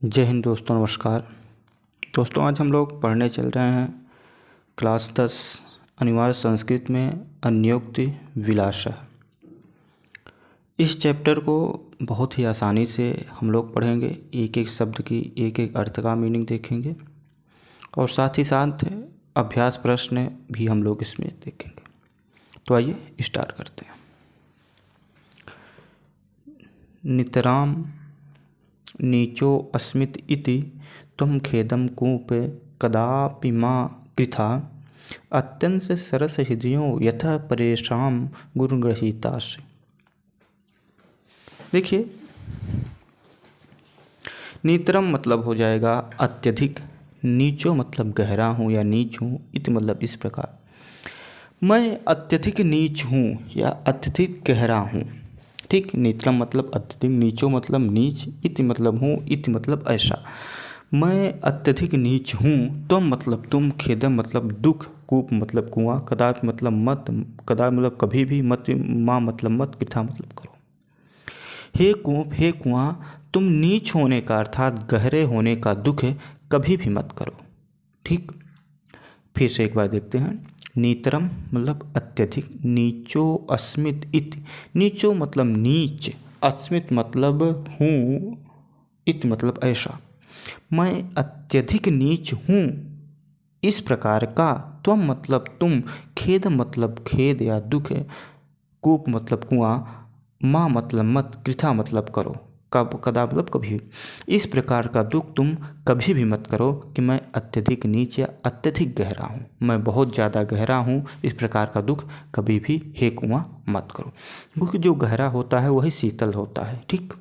जय हिंद दोस्तों, नमस्कार दोस्तों। आज हम लोग पढ़ने चल रहे हैं क्लास 10 अनिवार्य संस्कृत में अन्योक्ति विलासः। इस चैप्टर को बहुत ही आसानी से हम लोग पढ़ेंगे, एक एक शब्द की एक एक अर्थ का मीनिंग देखेंगे और साथ ही साथ अभ्यास प्रश्न भी हम लोग इसमें देखेंगे। तो आइए स्टार्ट करते हैं। नितराम नीचो अस्मित इति त्वं खेदं कूपे कदापि मा कृथा अत्यंत सरस हृदयों यथा परेशान गुरुग्रहीतासि। देखिए, नितरम मतलब हो जाएगा अत्यधिक, नीचो मतलब गहरा हूँ या नीच हूँ, इति मतलब इस प्रकार। मैं अत्यधिक नीच हूँ या अत्यधिक गहरा हूँ। ठीक, नितरम मतलब अत्यधिक, नीचो मतलब नीच, इति मतलब हूँ, इति मतलब ऐसा। मैं अत्यधिक नीच हूँ, तुम मतलब तुम, खेदम मतलब दुख, कूप मतलब कुआं, कदापि मतलब मत, कदापि मतलब कभी भी, मत माँ मतलब मत, कृथा मतलब करो। हे कूप, हे कुआं, तुम नीच होने का अर्थात गहरे होने का दुख कभी भी मत करो। ठीक, फिर से एक बार देखते हैं। नीतरम मतलब अत्यधिक, नीचो अस्मित इति, नीचो मतलब नीच, अस्मित मतलब हूँ, इति मतलब ऐसा। मैं अत्यधिक नीच हूँ इस प्रकार का, त्वं मतलब तुम, खेद मतलब खेद या दुख, कूप मतलब कुआं, माँ मतलब मत, कृथा मतलब करो, कदा मतलब कभी, इस प्रकार का दुख तुम कभी भी मत करो कि मैं अत्यधिक नीच या अत्यधिक गहरा हूँ, मैं बहुत ज़्यादा गहरा हूँ, इस प्रकार का दुख कभी भी हे कुआं मत करो। क्योंकि जो गहरा होता है वही शीतल होता है। ठीक,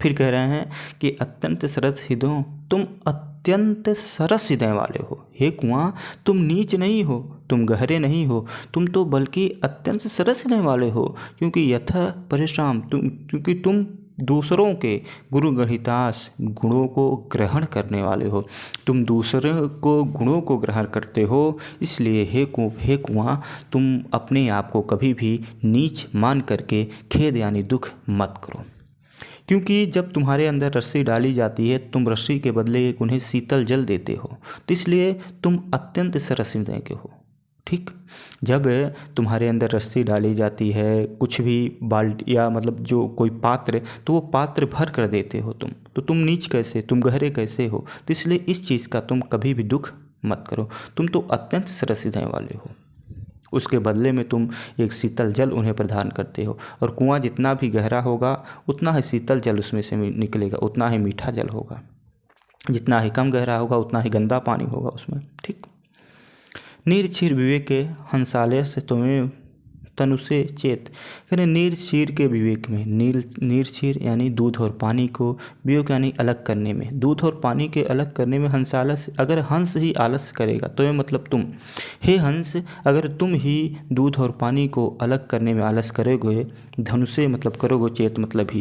फिर कह रहे हैं कि अत्यंत सरस हृदयों, तुम अत्यंत सरस हृदय वाले हो। हे कुआं, तुम नीच नहीं हो, तुम गहरे नहीं हो, तुम तो बल्कि अत्यंत सरस हृदय वाले हो। क्योंकि यथा परेशान, क्योंकि तुम दूसरों के गुरु ग्रहीतास, गुणों को ग्रहण करने वाले हो, तुम दूसरों को गुणों को ग्रहण करते हो। इसलिए हे कुआं, तुम अपने आप को कभी भी नीच मान करके खेद यानी दुख मत करो। क्योंकि जब तुम्हारे अंदर रस्सी डाली जाती है, तुम रस्सी के बदले एक उन्हें शीतल जल देते हो, तो इसलिए तुम अत्यंत सरस हृदय के हो। ठीक, जब तुम्हारे अंदर रस्सी डाली जाती है, कुछ भी बाल्टी या मतलब जो कोई पात्र, तो वो पात्र भर कर देते हो तुम, तो तुम नीच कैसे, तुम गहरे कैसे हो। तो इसलिए इस चीज़ का तुम कभी भी दुख मत करो, तुम तो अत्यंत सरस हृदय वाले हो। उसके बदले में तुम एक शीतल जल उन्हें प्रदान करते हो, और कुआं जितना भी गहरा होगा उतना ही शीतल जल उसमें से निकलेगा, उतना ही मीठा जल होगा। जितना ही कम गहरा होगा उतना ही गंदा पानी होगा उसमें। ठीक, नीर क्षीर विवेके हंसालय से तुम्हें तनुसे चेत। यानी नीर क्षीर के विवेक में, नीर क्षीर यानी दूध और पानी को, विवेक यानी अलग करने में, दूध और पानी के अलग करने में हंसालस, अगर हंस ही आलस्य करेगा तो ये मतलब तुम। हे हंस, अगर तुम ही दूध और पानी को अलग करने में आलस करोगे, धनुषे मतलब करोगे, चेत मतलब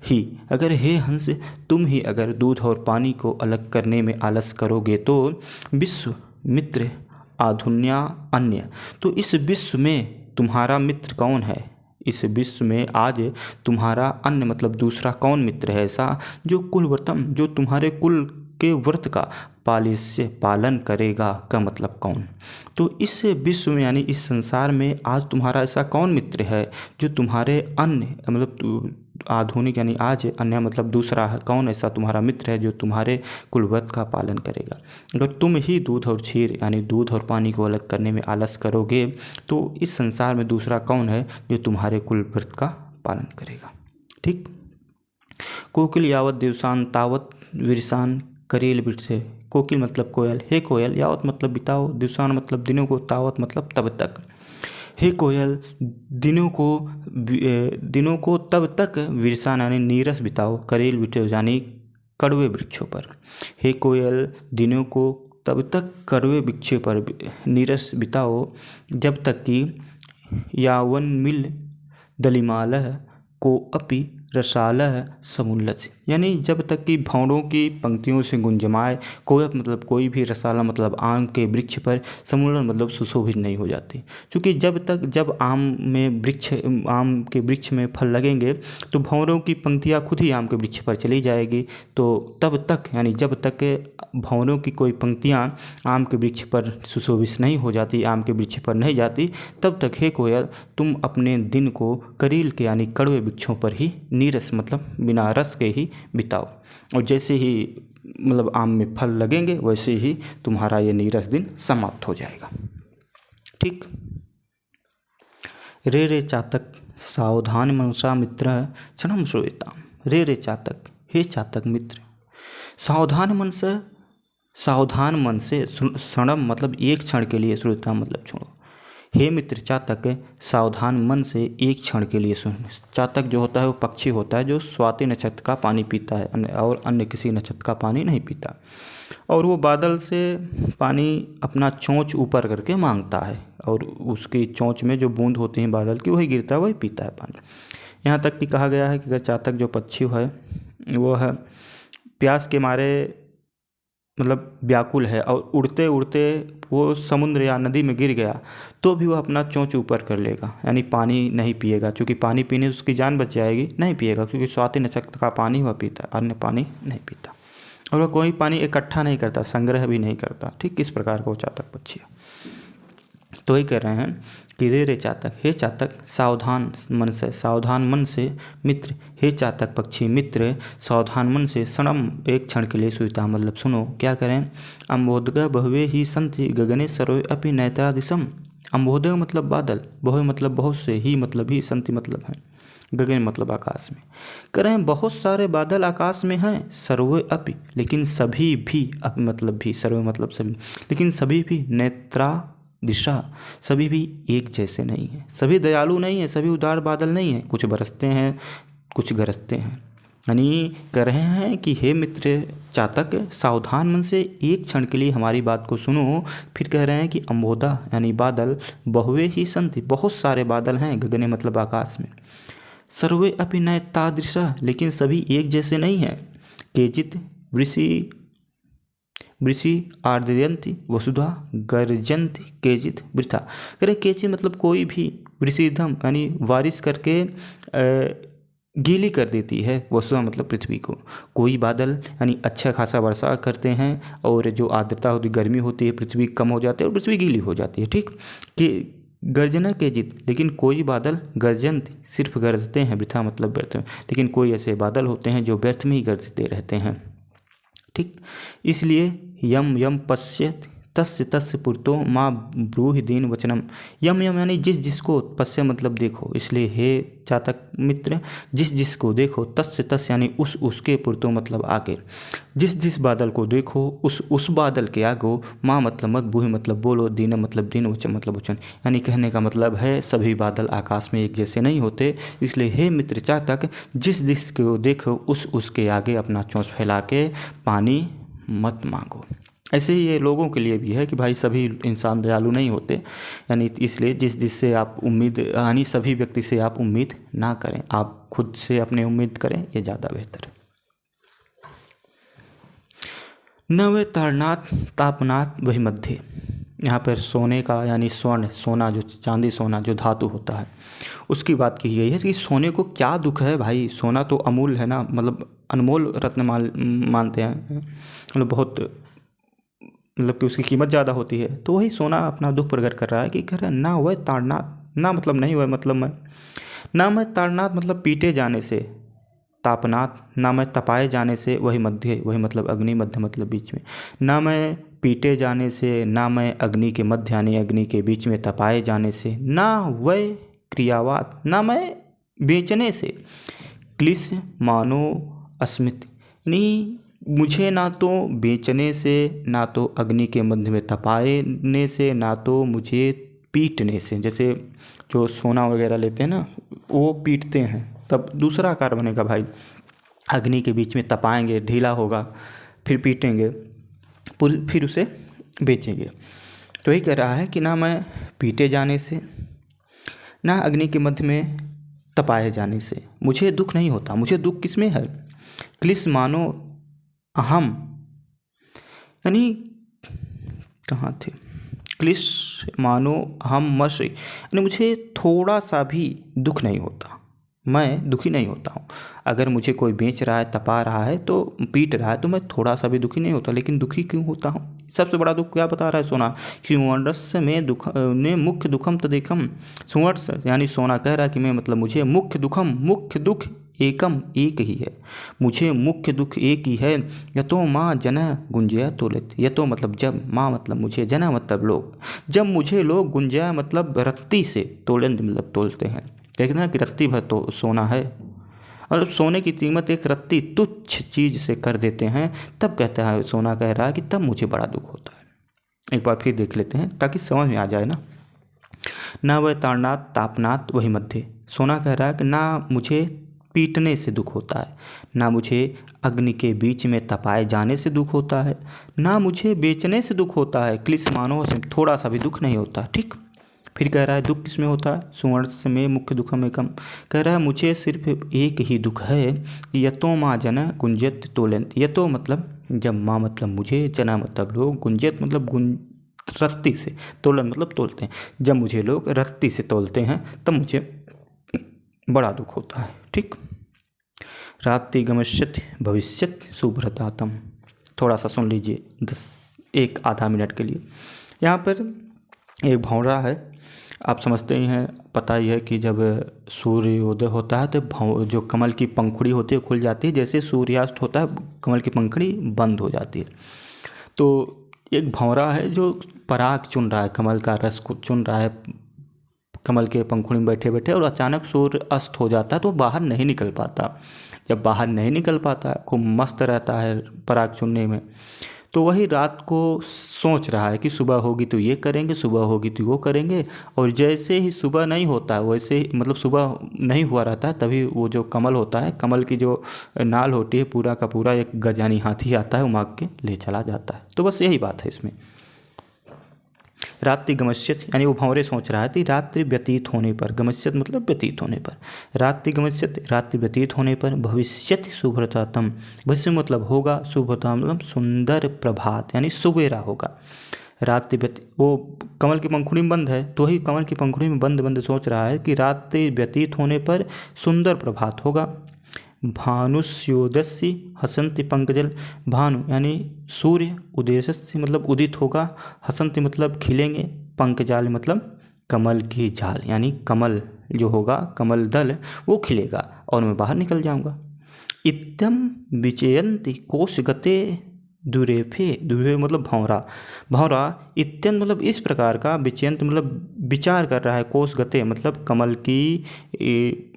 ही अगर हे हंस तुम ही अगर दूध और पानी को अलग करने में आलस करोगे तो विश्व मित्र आधुन्या अन्य, तो इस विश्व में तुम्हारा मित्र कौन है। इस विश्व में आज तुम्हारा अन्य मतलब दूसरा कौन मित्र है ऐसा, जो कुलव्रतम, जो तुम्हारे कुल के व्रत का पालन करेगा, का मतलब कौन। तो इस विश्व में यानी इस संसार में आज तुम्हारा ऐसा कौन मित्र है जो तुम्हारे अन्य मतलब आधुनिक यानी आज अन्य मतलब दूसरा है, कौन ऐसा तुम्हारा मित्र है जो तुम्हारे कुलव्रत का पालन करेगा। अगर तुम ही दूध और क्षीर यानी दूध और पानी को अलग करने में आलस करोगे तो इस संसार में दूसरा कौन है जो तुम्हारे कुलव्रत का पालन करेगा। ठीक, कोकिल यावत दिवसान तावत विरसान करेल बिरसे। कोकिल मतलब कोयल, हे कोयल, यावत मतलब बिताओ, दिवसान मतलब दिनों को, तावत मतलब तब तक। हे कोयल, दिनों को तब तक विरसान यानी नीरस बिताओ, करेल बिटे यानी कड़वे वृक्षों पर। हे कोयल, दिनों को तब तक कड़वे वृक्षों पर नीरस बिताओ जब तक कि यावन मिल दलिमालह को अपि रसालह समुल्लति। यानी जब तक कि भंवरों की पंक्तियों से गुंजमाए कोई भी रसाला मतलब आम के वृक्ष पर समूलन मतलब सुशोभित नहीं हो जाती। क्योंकि जब आम के वृक्ष में फल लगेंगे तो भंवरों की पंक्तियाँ खुद ही आम के वृक्ष पर चली जाएगी। तो तब तक यानी जब तक भंवरों की कोई पंक्तियाँ आम के वृक्ष पर सुशोभित नहीं हो जाती, आम के वृक्ष पर नहीं जाती, तब तक हे कोयल तुम अपने दिन को करील के यानी कड़वे वृक्षों पर ही नीरस मतलब बिना रस के ही बिताओ। और जैसे ही मतलब आम में फल लगेंगे वैसे ही तुम्हारा ये नीरस दिन समाप्त हो जाएगा। ठीक। रे चातक सावधान मनसा मित्र क्षणम श्रूयताम। रे चातक, हे चातक मित्र, सावधान मन से क्षणम मतलब एक क्षण के लिए, श्रूयताम मतलब छोड़ो। हे मित्र चातक, सावधान मन से एक क्षण के लिए सुन। चातक जो होता है वो पक्षी होता है जो स्वाति नक्षत्र का पानी पीता है और अन्य किसी नक्षत्र का पानी नहीं पीता। और वो बादल से पानी अपना चोंच ऊपर करके मांगता है और उसकी चोंच में जो बूंद होती हैं बादल की वही गिरता है, वही पीता है पानी। यहाँ तक कि कहा गया है कि अगर चातक जो पक्षी है वो है प्यास के मारे मतलब व्याकुल है और उड़ते उड़ते वो समुद्र या नदी में गिर गया तो भी वह अपना चोंच ऊपर कर लेगा, यानी पानी नहीं पिएगा। क्योंकि पानी पीने से उसकी जान बच जाएगी, नहीं पिएगा क्योंकि स्वाति नक्षत्र का पानी वह पीता है, अन्य पानी नहीं पीता। और वह कोई पानी इकट्ठा नहीं करता, संग्रह भी नहीं करता। ठीक इस प्रकार का वो चातक पक्षी है। तो वही कह रहे हैं कि रे चातक, हे चातक सावधान मन से मित्र, हे चातक पक्षी मित्र सावधान मन से क्षणम एक क्षण के लिए सुविता मतलब सुनो। क्या करें? अम्बोदग बहुवे ही संति गगने सरोय अपि नैतरा दिशम। अम्बोदग मतलब बादल, बहुवे मतलब बहुत से, ही मतलब ही, संति मतलब है, गगन मतलब आकाश में। कह रहे हैं बहुत सारे बादल आकाश में हैं, सर्वे अपि लेकिन सभी भी, अपि मतलब भी, सर्वे मतलब सभी, लेकिन सभी भी नेत्रा दिशा सभी भी एक जैसे नहीं हैं, सभी दयालु नहीं हैं, सभी उदार बादल नहीं हैं, कुछ बरसते हैं कुछ गरजते हैं। यानी कह रहे हैं कि हे मित्र चातक सावधान मन से एक क्षण के लिए हमारी बात को सुनो। फिर कह रहे हैं कि अम्बोदा यानी बादल बहुवे ही संति बहुत सारे बादल हैं, गगने मतलब आकाश में, सर्वे अपि न तादृशा लेकिन सभी एक जैसे नहीं हैं, केचित वृषि आर्द्रयंती वसुधा गर्जंती केचित वृथा। करें केचित मतलब कोई भी, वृषिधम यानी बारिश करके गीली कर देती है, वसुधा मतलब पृथ्वी को। कोई बादल यानी अच्छा खासा वर्षा करते हैं और जो आर्द्रता होती गर्मी होती है पृथ्वी कम हो जाती है और पृथ्वी गीली हो जाती है। ठीक कि गर्जना के जित लेकिन कोई बादल गर्जंत सिर्फ गरजते हैं, वृथा मतलब व्यर्थ में, लेकिन कोई ऐसे बादल होते हैं जो व्यर्थ में ही गरजते रहते हैं। ठीक इसलिए यम यम पश्यत तस्य तस्य पुरतो माँ ब्रूहि दीन वचनम। यम यम यानी जिस जिसको, पश्य मतलब देखो, इसलिए हे चातक मित्र जिस जिसको देखो, तस्य तस्य यानी उसके पुरतो मतलब आगे, जिस जिस बादल को देखो उस बादल के आगो, माँ मतलब मत, बूहि मतलब बोलो, दीन मतलब दिन, वचन मतलब वचन। यानी कहने का मतलब है सभी बादल आकाश में एक जैसे नहीं होते, इसलिए हे मित्र चातक जिस जिसको देखो उसके आगे अपना चोंच फैला के पानी मत मांगो। ऐसे ही ये लोगों के लिए भी है कि भाई सभी इंसान दयालु नहीं होते, यानी इसलिए जिससे आप उम्मीद, यानी सभी व्यक्ति से आप उम्मीद ना करें, आप खुद से अपने उम्मीद करें, ये ज़्यादा बेहतर है। न वे तारनाथ तापनाथ वही मध्य। यहाँ पर सोने का यानी सोना जो चांदी सोना जो धातु होता है उसकी बात की गई है कि सोने को क्या दुख है भाई, सोना तो अमूल्य है ना, मतलब अनमोल रत्न मानते हैं, मतलब बहुत मतलब कि उसकी कीमत ज़्यादा होती है। तो वही सोना अपना दुख प्रकट कर रहा है कि कह रहा है ना वह ताड़नाथ, ना मतलब नहीं वह मतलब मैं, ना मैं ताड़नाथ मतलब पीटे जाने से, तापनाथ ना मैं तपाए जाने से, वही मध्य वही मतलब अग्नि, मध्य मतलब बीच में, ना मैं पीटे जाने से, ना मैं अग्नि के मध्य यानी अग्नि के बीच में तपाए जाने से, ना वह क्रियावात ना मैं बेचने से, क्लिश मानो अस्मित यानी मुझे ना तो बेचने से, ना तो अग्नि के मध्य में तपाने से, ना तो मुझे पीटने से। जैसे जो सोना वगैरह लेते हैं ना वो पीटते हैं तब दूसरा आकार बनेगा भाई, अग्नि के बीच में तपाएंगे ढीला होगा, फिर पीटेंगे, फिर उसे बेचेंगे। तो यही कह रहा है कि ना मैं पीटे जाने से, ना अग्नि के मध्य में तपाए जाने से मुझे दुख नहीं होता। मुझे दुख किस में है क्लिश्यमानो अहम, यानी कहाँ थे, क्लिश्यमानो अहम मश, यानी मुझे थोड़ा सा भी दुख नहीं होता, मैं दुखी नहीं होता हूँ। अगर मुझे कोई बेच रहा है, तपा रहा है, तो पीट रहा है, तो मैं थोड़ा सा भी दुखी नहीं होता। लेकिन दुखी क्यों होता हूँ? सबसे बड़ा दुख क्या बता रहा है सोना, कि सुवर्णस्य में दुख ने मुख्य दुखम तदेकम, सुवर्ण यानी सोना कह रहा है कि मैं मतलब मुझे मुख्य मुख्य दुख एकम एक ही है, मुझे मुख्य दुख एक ही है। यतो माँ जन गुंजया तोलित, यतो मतलब जब, माँ मतलब मुझे, जना मतलब लोग, जब मुझे लोग गुंजया मतलब रत्ती से, तोलन मतलब तोलते हैं, देखना ना कि रत्ती भर तो सोना है, और सोने की कीमत एक रत्ती तुच्छ चीज़ से कर देते हैं, तब कहता है, सोना कह रहा है कि तब मुझे बड़ा दुख होता है। एक बार फिर देख लेते हैं ताकि समझ में आ जाए ना। ना वह ताड़नाथ तापनाथ वही मध्य, सोना कह रहा है कि ना मुझे पीटने से दुख होता है, ना मुझे अग्नि के बीच में तपाए जाने से दुख होता है, ना मुझे बेचने से दुख होता है, क्लिश्यमानो से थोड़ा सा भी दुख नहीं होता। ठीक, फिर कह रहा है दुख किसमें होता है, सुवर्ण में मुख्य दुखम एकम, कह रहा है मुझे सिर्फ एक ही दुख है, यतो माँ जन गुंजत तोलंत, यतो मतलब जब, माँ मतलब मुझे, जना मतलब लोग, गुंजत मतलब रत्ती से, तोलन मतलब तोलते हैं, जब मुझे लोग रत्ती से तोलते हैं तब मुझे बड़ा दुख होता है। ठीक, रात्रि गमश्यति भविष्यति सुभ्रतातम, थोड़ा सा सुन लीजिए 1 आधा मिनट के लिए। यहाँ पर एक भंवरा है, आप समझते ही हैं, पता ही है कि जब सूर्योदय होता है तो जो कमल की पंखुड़ी होती है खुल जाती है, जैसे सूर्यास्त होता है कमल की पंखुड़ी बंद हो जाती है। तो एक भंवरा है जो पराग चुन रहा है, कमल का रस को चुन रहा है कमल के पंखुड़ी में बैठे बैठे, और अचानक सूर्य अस्त हो जाता है तो बाहर नहीं निकल पाता। जब बाहर नहीं निकल पाता, खूब मस्त रहता है पराग चुनने में, तो वही रात को सोच रहा है कि सुबह होगी तो ये करेंगे, सुबह होगी तो वो करेंगे, और जैसे ही सुबह नहीं होता है वैसे ही, मतलब सुबह नहीं हुआ रहता है, तभी वो जो कमल होता है, कमल की जो नाल होती है, पूरा का पूरा एक गजानी हाथी आता है, वो मांग के ले चला जाता है। तो बस यही बात है इसमें। रात्रि गमश्यत, यानी वो भंवरे सोच रहा है कि रात्रि व्यतीत होने पर, गमश्यत मतलब व्यतीत होने पर, रात्रि गमश्यत रात्रि व्यतीत होने पर, भविष्यति शुभ्रतातम, भविष्य मतलब होगा, शुभ्रता मतलब सुंदर प्रभात, यानी सुबेरा होगा। रात्रि वो कमल की पंखुड़ी में बंद है, तो वही कमल की पंखुड़ी में बंद बंद सोच रहा है कि रात्रि व्यतीत होने पर सुंदर प्रभात होगा। भानुस्योदस्य हसंति पंकजल, भानु यानी सूर्य, उदयस्य मतलब उदित होगा, हसंति मतलब खिलेंगे, पंकजाल मतलब कमल की जाल, यानी कमल जो होगा, कमल दल वो खिलेगा और मैं बाहर निकल जाऊंगा। इत्यम विचयंति कोश गते दुरेफे, दुरे मतलब भंवरा, भंवरा इत्यंत मतलब इस प्रकार का, विचयंत मतलब विचार कर रहा है, कोश गते मतलब कमल की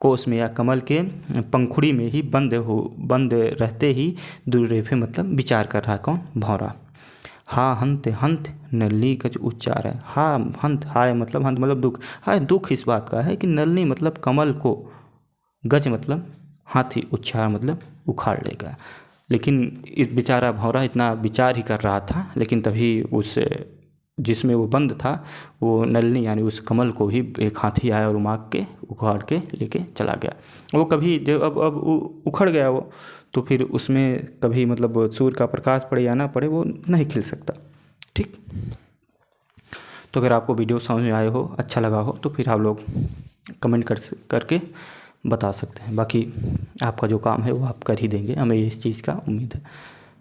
कोश में या कमल के पंखुड़ी में ही बंद रहते ही, दुर्रेफे मतलब विचार कर रहा है कौन, भंवरा। हा हंत हंत नल्ली का जो उच्चार है, हा हंत, हाय मतलब हंत मतलब दुख, हाय दुख इस बात का है कि नल्ली मतलब कमल को, गज मतलब हाथी, उच्चार मतलब उखाड़ लेगा। लेकिन इस बेचारा भंवरा इतना विचार ही कर रहा था, लेकिन तभी उस जिसमें वो बंद था, वो नलनी यानी उस कमल को ही एक हाथी आया और उमाक के उखाड़ के लेके चला गया। वो कभी जब अब उखड़ गया वो, तो फिर उसमें कभी मतलब सूर्य का प्रकाश पड़े या ना पड़े वो नहीं खिल सकता। ठीक, तो अगर आपको वीडियो समझ में आए हो, अच्छा लगा हो, तो फिर आप लोग कमेंट करके बता सकते हैं। बाकी आपका जो काम है वो आप कर ही देंगे, हमें इस चीज़ का उम्मीद है।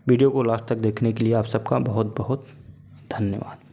वीडियो को लास्ट तक देखने के लिए आप सबका बहुत बहुत धन्यवाद।